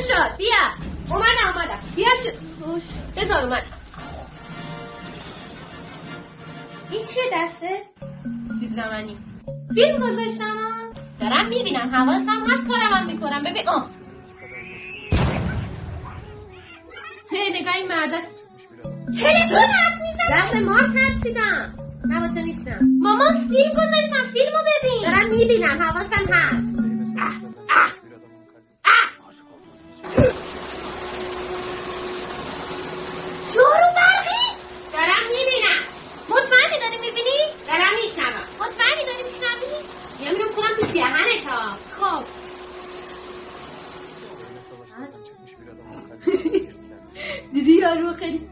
شد بیا. اومدم بیا شد. بذار اومد. این چیه دسته؟ سیب زمینی. فیلم گذاشتم دارم میبینم حواسم هست کارم میکنم. ببین نگاه این مرد است. تلفن حرف میزنم. زهر مار ترسیدم. نه با تو نیستم. مامان فیلم گذاشتم فیلمو ببین. دارم میبینم حواسم هست. جارو برقی. دارم میبینم. مطمئنی داری میبینی؟ دارم میشنوم. مطمئنی داری میشنوی؟ یه میرم کنم تو دهنت ها. خب دیدی یارو خیلی